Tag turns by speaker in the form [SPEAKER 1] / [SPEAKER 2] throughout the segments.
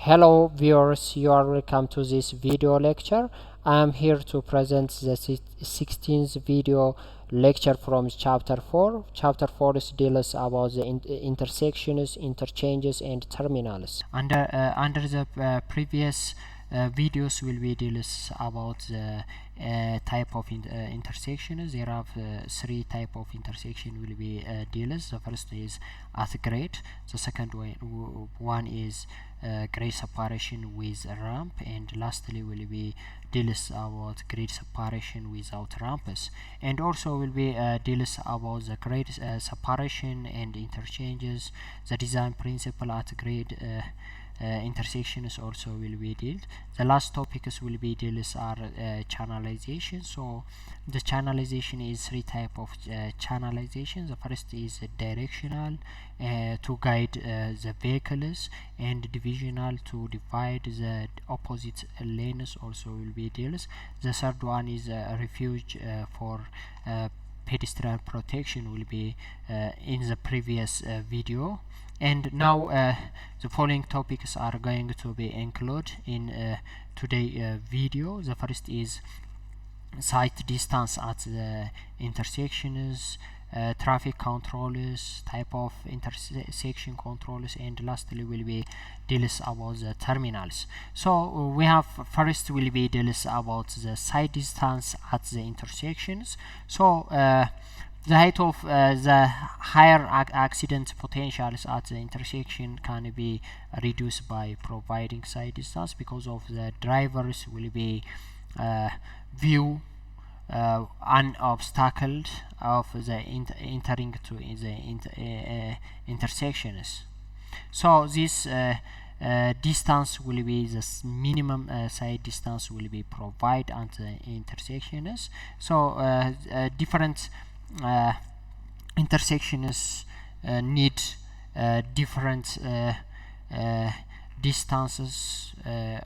[SPEAKER 1] Hello viewers, you are welcome to this video lecture. I am here to present the 16th video lecture from chapter 4. Chapter 4 deals about the intersections, interchanges and terminals. Under the previous videos will be deals about the type of intersections. There are three type of intersection will be deals. The first is at grade. The second one is grade separation with a ramp, and lastly will be deals about grade separation without ramps, and also will be deals about the grade separation and interchanges, the design principle at grade intersections also will be dealt. The last topics will be deals are channelization. So the channelization is three type of channelization. The first is directional to guide the vehicles, and divisional to divide the opposite lanes also will be deals. The third one is refuge for pedestrian protection will be in the previous video. And now the following topics are going to be included in today's video. The first is sight distance at the intersections, traffic controls, type of intersection controls, and lastly will be deals about the terminals. So we have first will be deals about the sight distance at the intersections. So the height of the higher accident potentials at the intersection can be reduced by providing side distance, because of the drivers will be view unobstacled of the entering to the intersections. So this distance will be the minimum side distance will be provided at the intersections. So different intersections need different distances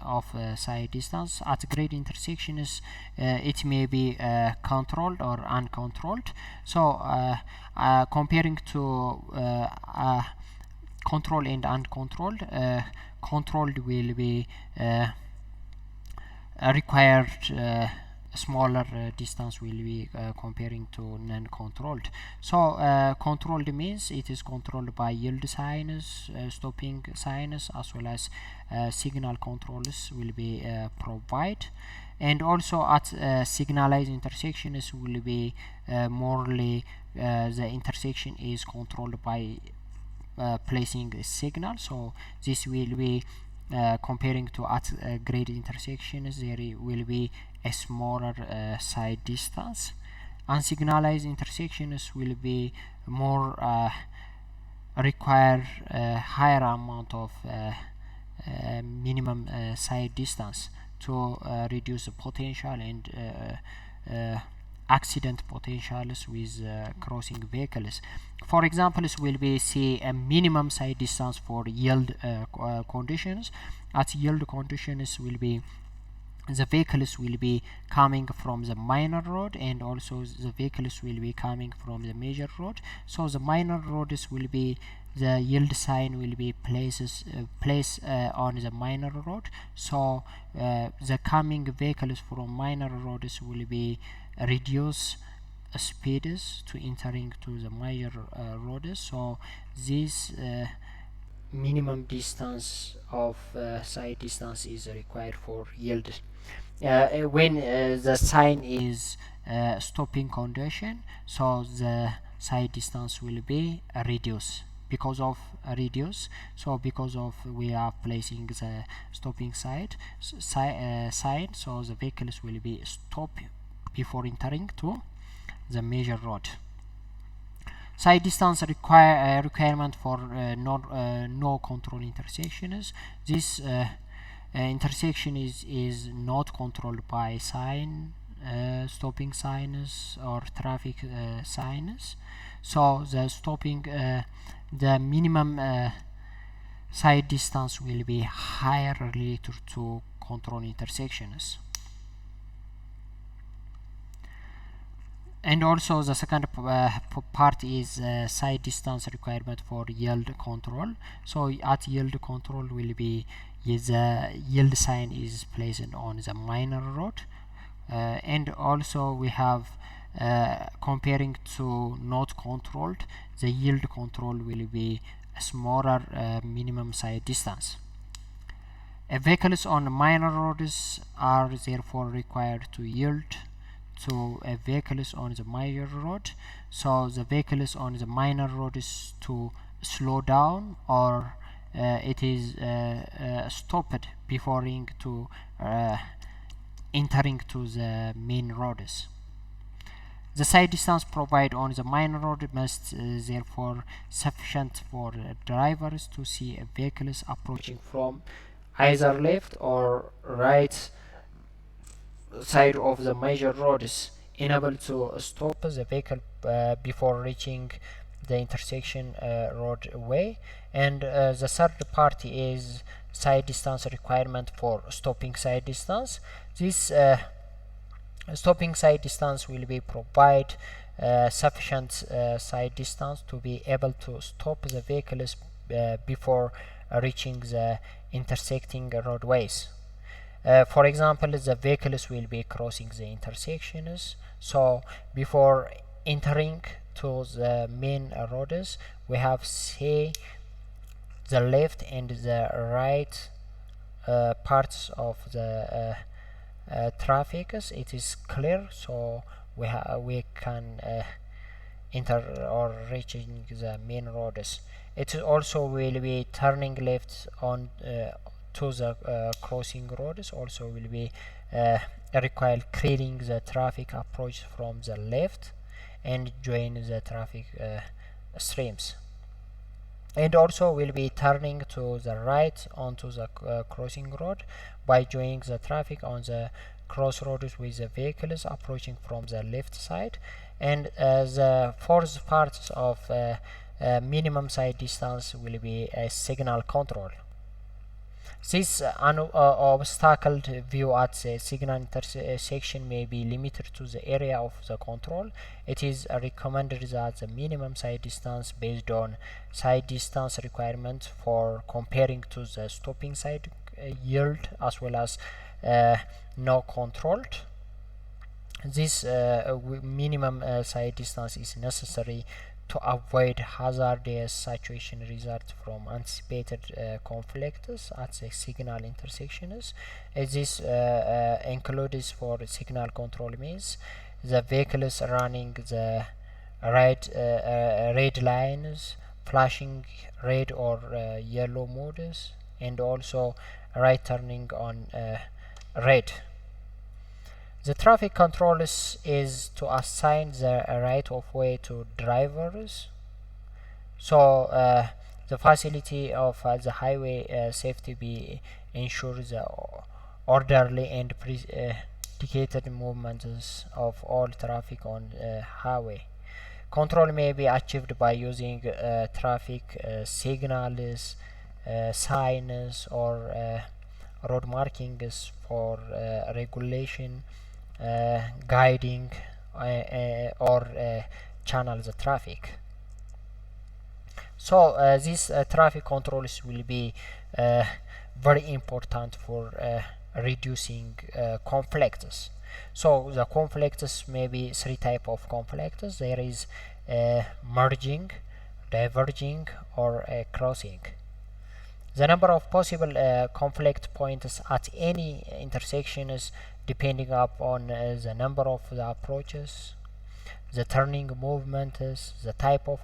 [SPEAKER 1] of side distance. At grade intersections it may be controlled or uncontrolled. So comparing to controlled and uncontrolled, controlled will be required smaller distance will be comparing to non-controlled. So controlled means it is controlled by yield signs, stopping signs, as well as signal controls will be provided. And also at signalized intersections will be morely the intersection is controlled by placing a signal. So this will be comparing to at grade intersections, there will be a smaller side distance. Unsignalized intersections will be more require higher amount of minimum side distance to reduce the potential and accident potentials with crossing vehicles. For example, will be see a minimum side distance for yield conditions. At yield conditions will be the vehicles will be coming from the minor road, and also the vehicles will be coming from the major road. So the minor roads will be the yield sign will be placed on the minor road. So the coming vehicles from minor roads will be reduce speeds to entering to the major roads. So this minimum distance of side distance is required for yield. When the sign is stopping condition, so the side distance will be reduced because of so because of we are placing the stopping sign, so the vehicles will be stopped before entering to the major road. Side distance requirement for no control intersections. This intersection is not controlled by sign, stopping signs or traffic signs. So the stopping the minimum side distance will be higher related to control intersections. And also the second part is side distance requirement for yield control. So at yield control will be the yield sign is placed on the minor rod, and also we have comparing to not controlled, the yield control will be a smaller minimum side distance. Vehicles on minor roads are therefore required to yield to vehicles on the major road. So the vehicles on the minor road is to slow down, or it is stopped before to entering to the main roads. The side distance provided on the minor road must therefore sufficient for drivers to see vehicles approaching from either left or right side of the major roads, enable to stop the vehicle before reaching the intersection roadway. And the third party is side distance requirement for stopping side distance. This stopping side distance will be provide sufficient side distance to be able to stop the vehicles before reaching the intersecting roadways. For example, the vehicles will be crossing the intersections, so before entering to the main roads, we have say the left and the right parts of the traffic. It is clear, so we can enter or reaching the main roads. It also will be turning left on to the crossing roads. Also will be require clearing the traffic approach from the left and join the traffic streams. And also will be turning to the right onto the crossing road by joining the traffic on the crossroads with the vehicles approaching from the left side. And the fourth part of minimum side distance will be a signal control. This obstacled view at the signal intersection may be limited to the area of the control. It is recommended that the minimum side distance based on side distance requirement for comparing to the stopping side yield as well as no controlled. This minimum side distance is necessary to avoid hazardous situation result from anticipated conflicts at the signal intersections. This includes for signal control means the vehicles running the red lines, flashing red or yellow modes, and also right turning on red. The traffic controls is to assign the right of way to drivers. So the facility of the highway safety be ensures the orderly and dedicated movements of all traffic on highway. Control may be achieved by using traffic signals, signs, or road markings for regulation, guiding or channel the traffic. So these traffic controls will be very important for reducing conflicts. So the conflicts may be three type of conflicts. There is merging, diverging, or crossing. The number of possible conflict points at any intersection is depending upon the number of the approaches, the turning movements, the type of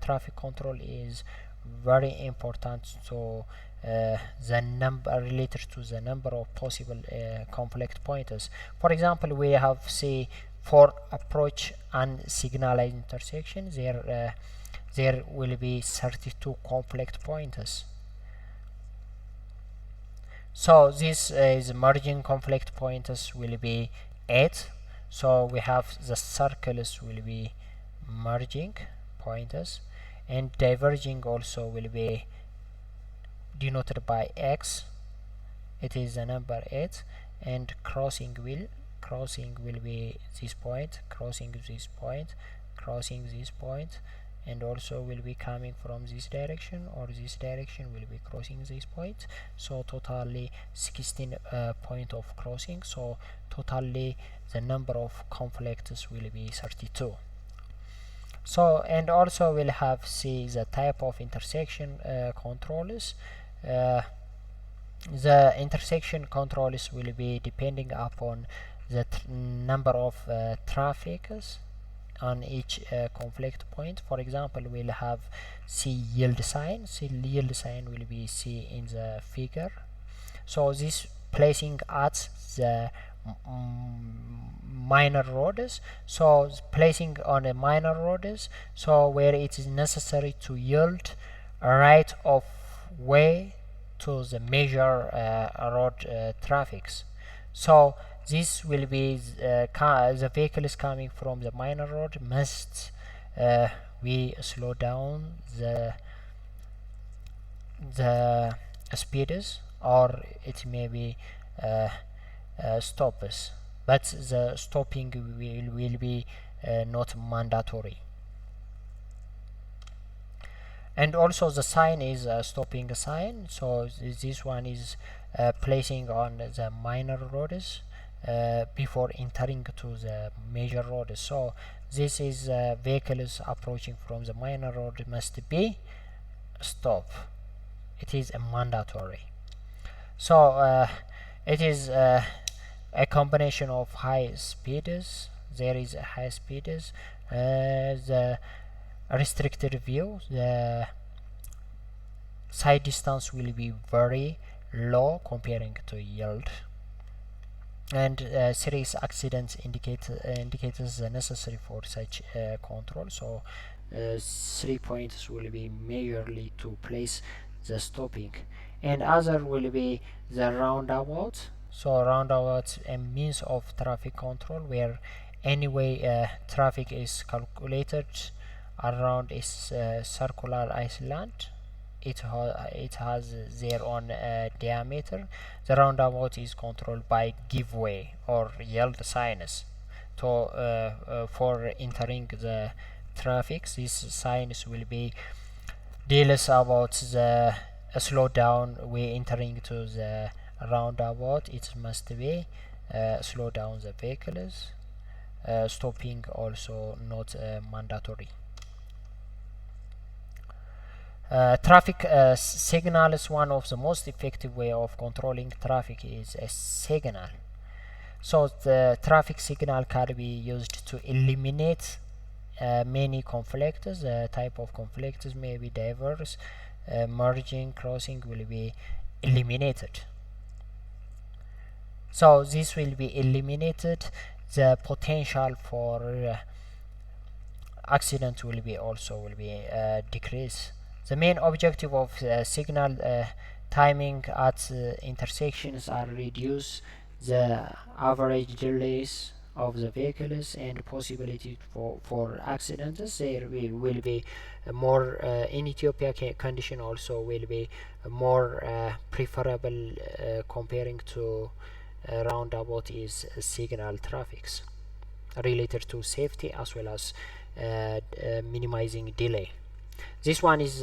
[SPEAKER 1] traffic control is very important. So the number related to the number of possible conflict points. For example, we have say for approach and signalized intersections, there will be 32 conflict points. So this is merging conflict points will be 8. So we have the circles will be merging points, and diverging also will be denoted by X. It is the number 8, and crossing crossing will be this point, crossing this point, crossing this point, and also will be coming from this direction, or this direction will be crossing this point. So totally 16 point of crossing, so totally the number of conflicts will be 32. So, and also we'll have see the type of intersection controls. The intersection controls will be depending upon the number of traffics on each conflict point. For example, we'll have see yield sign. See yield sign will be see in the figure. So this placing at the minor roads, so placing on a minor roads, so where it is necessary to yield a right of way to the major road traffics. So this will be the vehicles coming from the minor road must we slow down the speeds, or it may be stops, but the stopping will be not mandatory. And also the sign is a stopping sign, so this one is placing on the minor roads before entering to the major roads. So this is vehicles approaching from the minor road must be stop. It is a mandatory. So it is a combination of high speeds. There is a high speeds, the restricted view, the side distance will be very low comparing to yield, and serious accidents indicators necessary for such control. So 3 points will be majorly to place the stopping, and other will be the roundabout. So roundabout a means of traffic control where anyway traffic is calculated around a circular island. It has their own diameter. The roundabout is controlled by giveaway or yield signs to for entering the traffic. These signs will be deals about the slow down we entering to the roundabout. It must be slow down the vehicles. Stopping also not mandatory. Traffic signal is one of the most effective way of controlling traffic is a signal. So the traffic signal can be used to eliminate many conflicts. Type of conflicts may be diverse. Merging, crossing will be eliminated. So this will be eliminated. The potential for accident will be decreased. The main objective of signal timing at intersections are reduce the average delays of the vehicles and possibility for accidents. There will be more in Ethiopia condition also will be more preferable comparing to roundabout is signal traffics related to safety as well as minimizing delay. This one is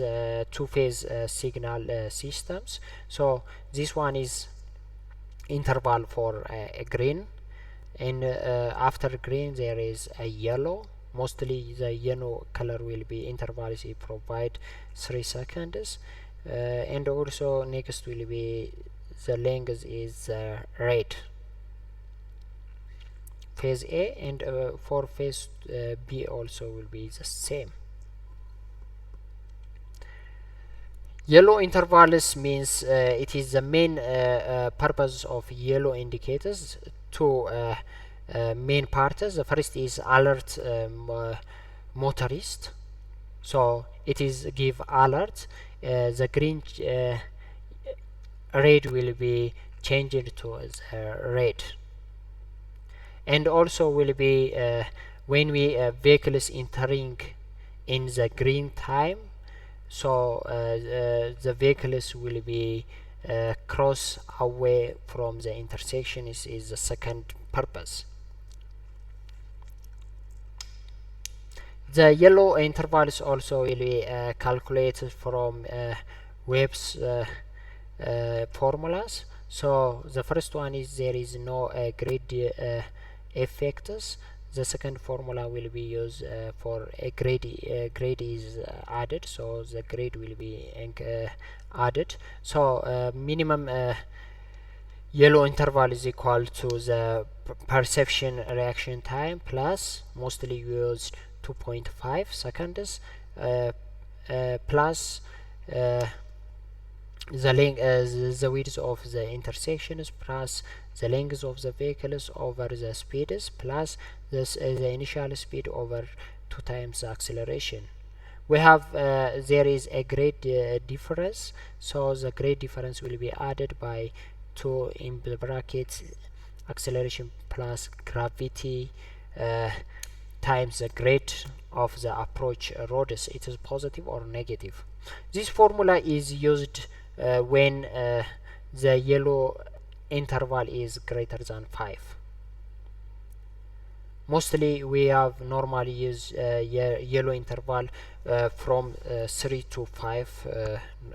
[SPEAKER 1] two-phase signal systems. So this one is interval for a green, and after green there is a yellow. Mostly the yellow color will be intervals. It provide 3 seconds, and also next will be the length is red. Phase A, and for phase B also will be the same. Yellow intervals means it is the main purpose of yellow indicators. Two main parts. The first is alert motorist, so it is give alert. The green red will be changed to red, and also will be when we vehicles entering in the green time. So the vehicles will be cross away from the intersection is the second purpose. The yellow intervals also will be calculated from Webb's formulas. So the first one is there is no grade effects. The second formula will be used for a grade is added, so the grade will be added. So minimum yellow interval is equal to the perception reaction time plus mostly used 2.5 seconds plus the width of the intersections plus the length of the vehicles over the speeds plus the initial speed over 2 times the acceleration. We have there is a great difference, so the great difference will be added by 2 in the brackets acceleration plus gravity times the grade of the approach roads. It is positive or negative. This formula is used when the yellow interval is greater than 5. Mostly we have normally use yellow interval from 3 to 5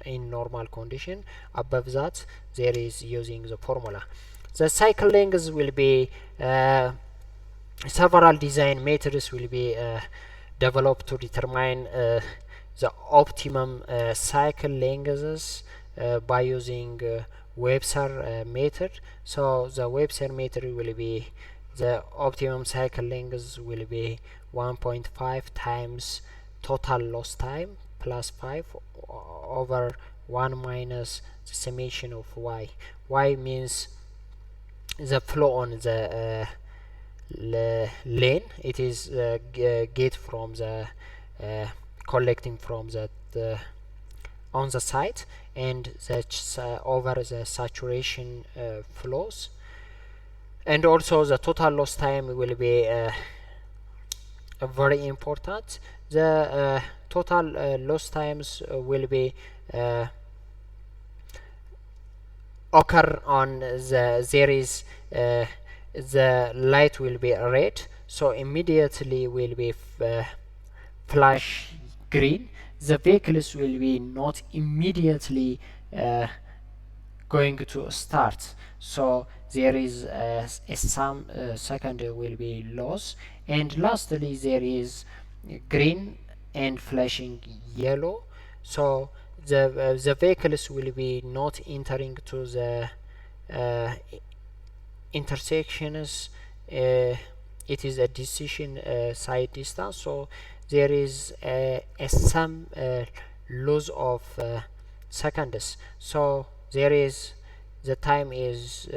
[SPEAKER 1] in normal condition. Above that there is using the formula. The cycle length will be several design methods will be developed to determine the optimum cycle lengths by using Webster method. So the Webster method will be the optimum cycle length will be 1.5 times total lost time plus 5 over 1 minus the summation of y. Y means the flow on the lane. It is get from the collecting from the on the site, and that's over the saturation flows. And also the total lost time will be very important. The total lost times will be occur on there is the light will be red, so immediately will be flash green. The vehicles will be not immediately going to start, so there is some second will be loss, and lastly there is green and flashing yellow, so the vehicles will be not entering to the intersections. It is a decision side distance, so there is some loss of seconds, so there is the time is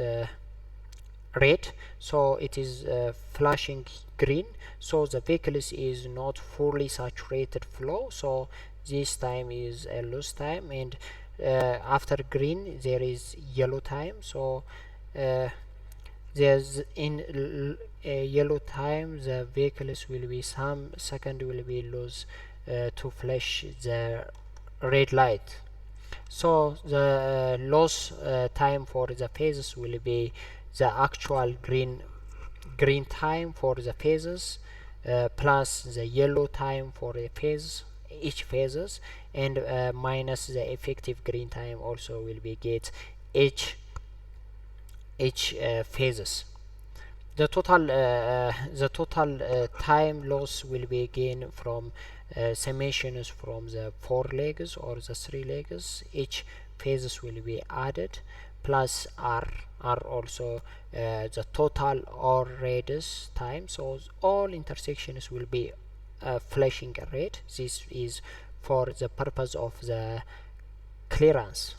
[SPEAKER 1] red, so it is flashing green, so the vehicle is not fully saturated flow, so this time is a loss time, and after green there is yellow time, so there's in yellow time the vehicles will be some second will be lost to flash the red light. So the loss time for the phases will be the actual green time for the phases plus the yellow time for the phase each phases, and minus the effective green time also will be get each phases. The total time loss will be gained from summations from the 4 legs or the 3 legs. Each phases will be added plus r also the total or radius time, so all intersections will be flashing red. This is for the purpose of the clearance.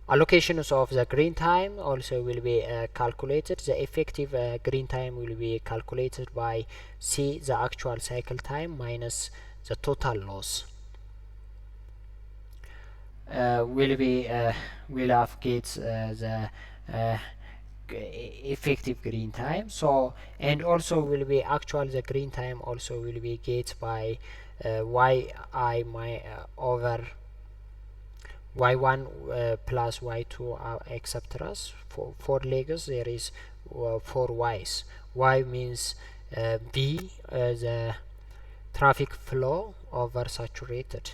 [SPEAKER 1] Allocations of the green time also will be calculated. The effective green time will be calculated by C, the actual cycle time, minus the total loss. Will have get the effective green time. So, and also will be actual the green time also will be get by y over y1 plus y2 etc. For 4 legs there is 4 y's. Y means b the traffic flow over saturated.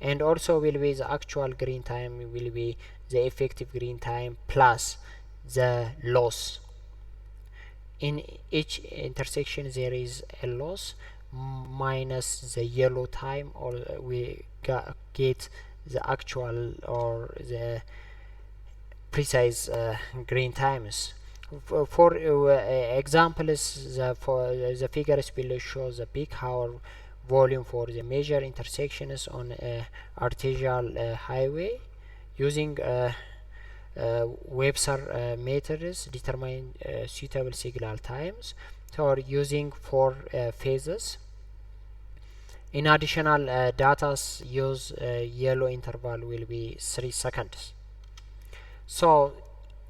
[SPEAKER 1] And also will be the actual green time will be the effective green time plus the loss. In each intersection there is a loss minus the yellow time, or we get the actual or the precise green times. For examples, for the figures below shows the peak hour volume for the major intersections on arterial highway using Webster methods determine suitable signal times, or using 4 phases. In additional data use yellow interval will be 3 seconds. So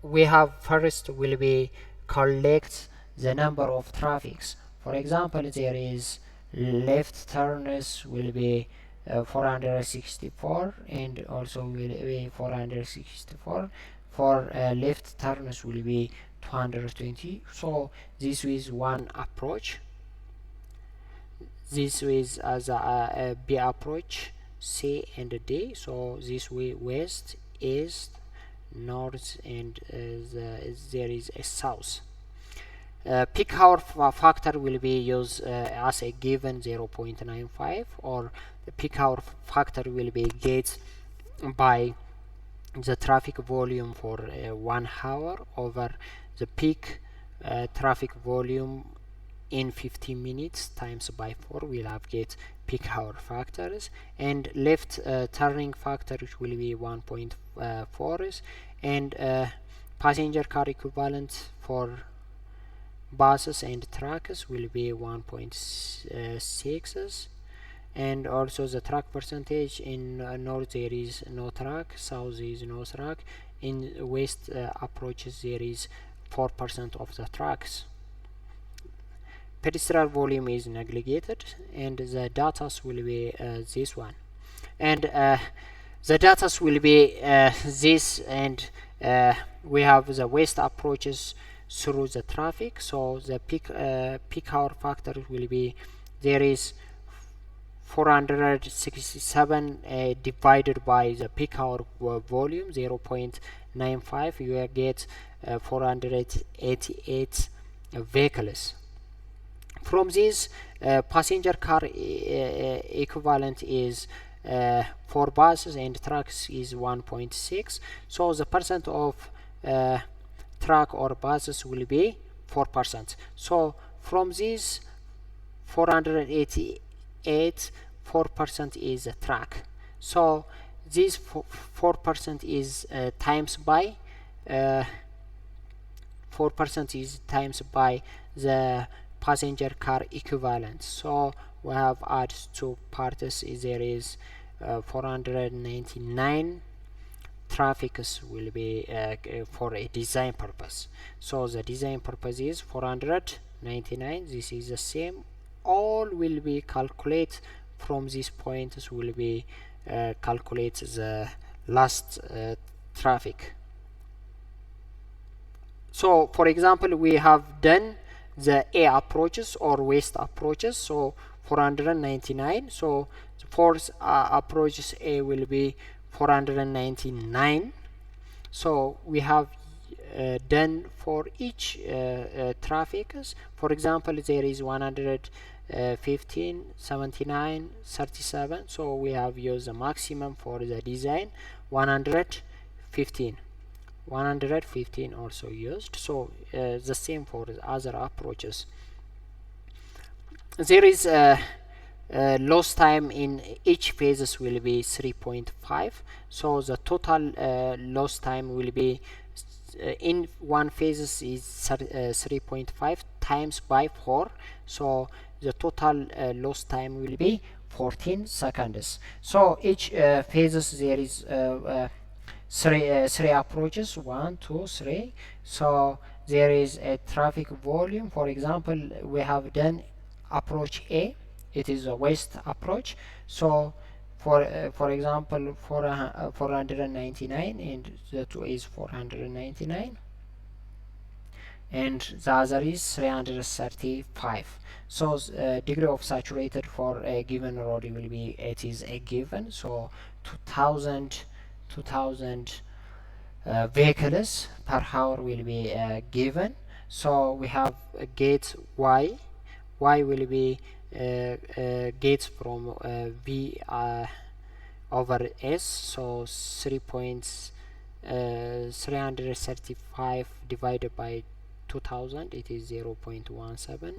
[SPEAKER 1] we have first will be collect the number of traffics. For example, there is left turns will be 464, and also will be 464 for left turns will be 220. So this is one approach. This is as a B approach, C and D. So this way west, east, north, and there is a south. Peak hour factor will be used as a given 0.95, or the peak hour factor will be gauged by the traffic volume for 1 hour over the peak traffic volume in 15 minutes times by 4. We'll have get peak hour factors, and left turning factor will be 1.4, and passenger car equivalent for buses and trucks will be 1.6, and also the truck percentage in north there is no truck, south is no truck, in west approaches there is 4% of the trucks. Pedestrian volume is neglected, and the data will be this one, and the data will be this, and we have the west approaches through the traffic. So the peak hour factor will be, there is 467 divided by the peak hour volume 0.95, you will get 488 vehicles. From this passenger car equivalent is for buses and trucks is 1.6, so the percent of truck or buses will be 4%. So from this 488, 4% is a truck. So this 4% is times by 4% is times by the passenger car equivalent. So we have add two parts. There is 499 traffics will be for a design purpose. So the design purpose is 499. This is the same. All will be calculate from these points will be calculate the last traffic. So for example, we have done the A approaches or west approaches, so 499. So the fourth approaches A will be 499. So we have done for each traffics. For example, there is 115, 79, 37. So we have used the maximum for the design 115. 115 also used. So the same for the other approaches. There is loss time in each phases will be 3.5. so the total loss time will be in one phases is 3.5 times by 4, so the total loss time will be 14 seconds. So each phases there is three approaches, 1, 2, 3. So there is a traffic volume. For example, we have done approach A, it is a west approach. So for example, 499, and the 2 is 499. and the other is 335. So degree of saturated for a given road will be, it is a given, so 2000 vehicles per hour will be given. So we have a gate y will be gates from v over s, so 335 divided by 2000, it is 0.17.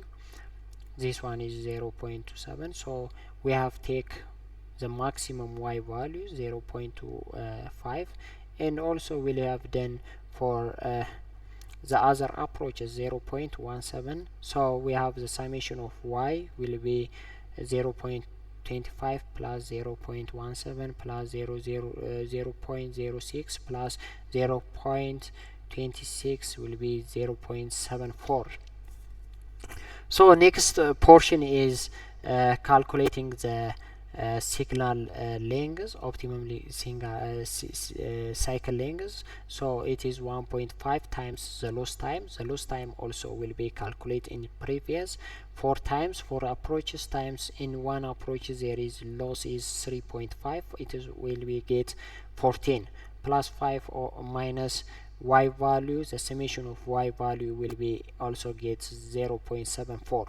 [SPEAKER 1] This one is 0.27, so we have take the maximum y value 0.25, and also we'll have done for the other approach is 0.17, so we have the summation of y will be 0.25 plus 0.17 plus 0.06 plus 0.26 will be 0.74. So next portion is calculating the signal length, optimally cycle length. So it is 1.5 times the loss time. The loss time also will be calculated in previous 4 times 4 approaches times in one approach there is loss is 3.5, it is will be get 14 plus 5 or minus y value, the summation of y value will be also get 0.74.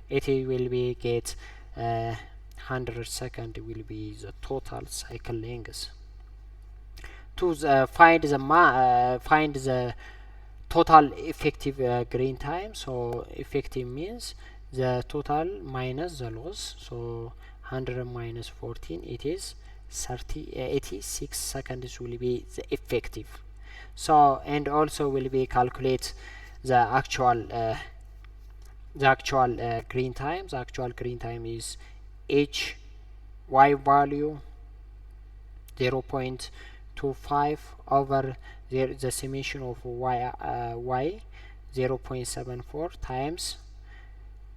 [SPEAKER 1] it will be get 100 second will be the total cycle length. To find the total effective green time, so effective means the total minus the loss, so 100 minus 14, it is 86 seconds will be the effective. So and also will be calculate the actual green time. The actual green time is h y value 0.25 over the summation of y 0.74 times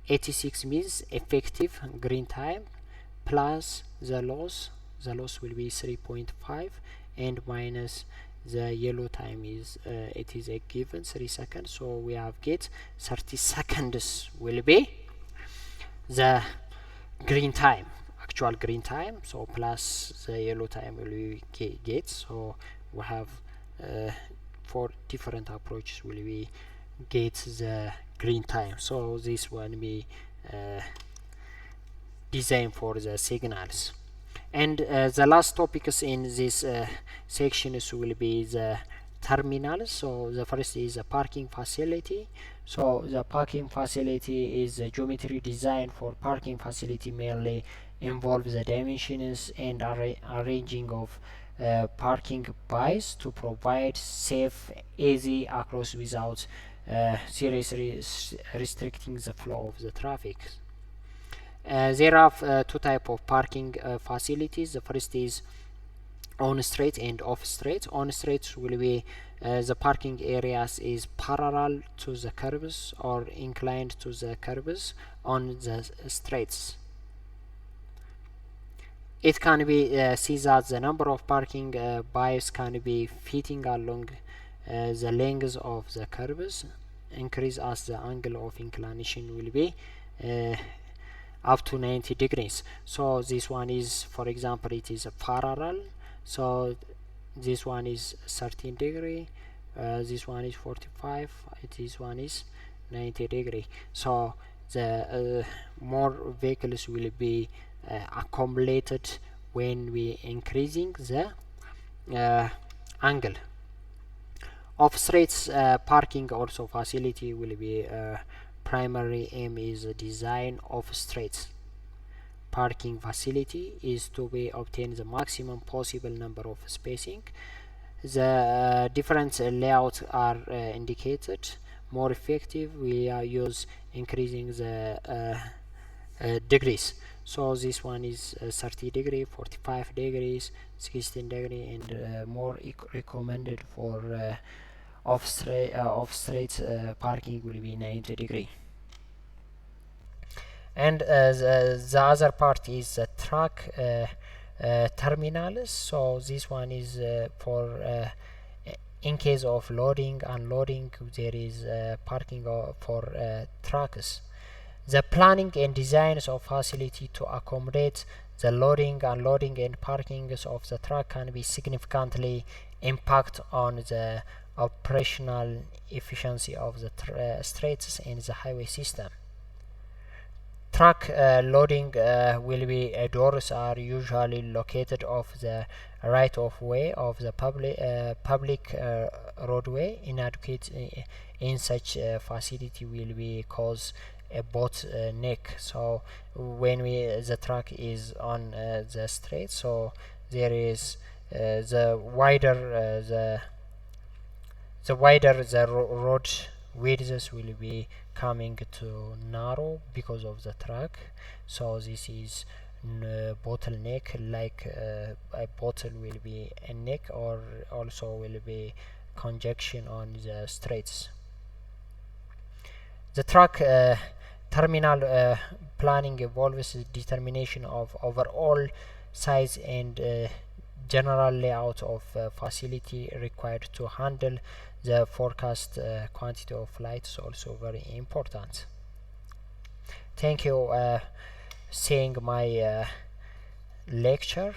[SPEAKER 1] 86 means effective green time plus the loss will be 3.5 and minus the yellow time is it is a given 3 seconds, so we have get 30 seconds will be the green time, actual green time, so plus the yellow time will be get, so we have 4 different approaches will be get the green time. So this one be designed for the signals. And the last topics in this sections will be the terminals. So the first is a parking facility. So the parking facility is a geometry design for parking facility, mainly involves the dimensions and arranging of parking bays to provide safe, easy access without seriously restricting the flow of the traffic. There are 2 type of parking facilities. The first is on street and off street. On streets will be the parking areas is parallel to the curbs or inclined to the curbs on the streets. It can be see that the number of parking bays can be fitting along the length of the curves increase as the angle of inclination will be up to 90 degrees. So this one is, for example, it is a parallel, so this one is 13 degree, this one is 45, this one is 90 degree. So the more vehicles will be accumulated when we increasing the angle. Off streets parking also facility will be primary aim is design of streets parking facility is to be obtain the maximum possible number of spacing. The different layouts are indicated. More effective we use increasing the degrees. So this one is 30 degree, 45 degrees, 16 degree, and more recommended for off street parking will be 90 degree. And the other part is the truck terminals. So this one is for In case of loading, unloading, there is parking for trucks. The planning and designs of facility to accommodate the loading, unloading, and parking of the truck can be significantly impact on the operational efficiency of the streets and the highway system. Truck loading will be doors are usually located off the right of way of the public roadway. Inadequate in such facility will be cause a bottleneck. So when the truck is on the street, so there is the wider the road widths will be coming to narrow because of the truck. So this is bottleneck, like a bottle will be a neck, or also will be congestion on the streets. The truck terminal planning involves determination of overall size and general layout of facility required to handle the forecast quantity of flights. Also very important. Thank you seeing my lecture.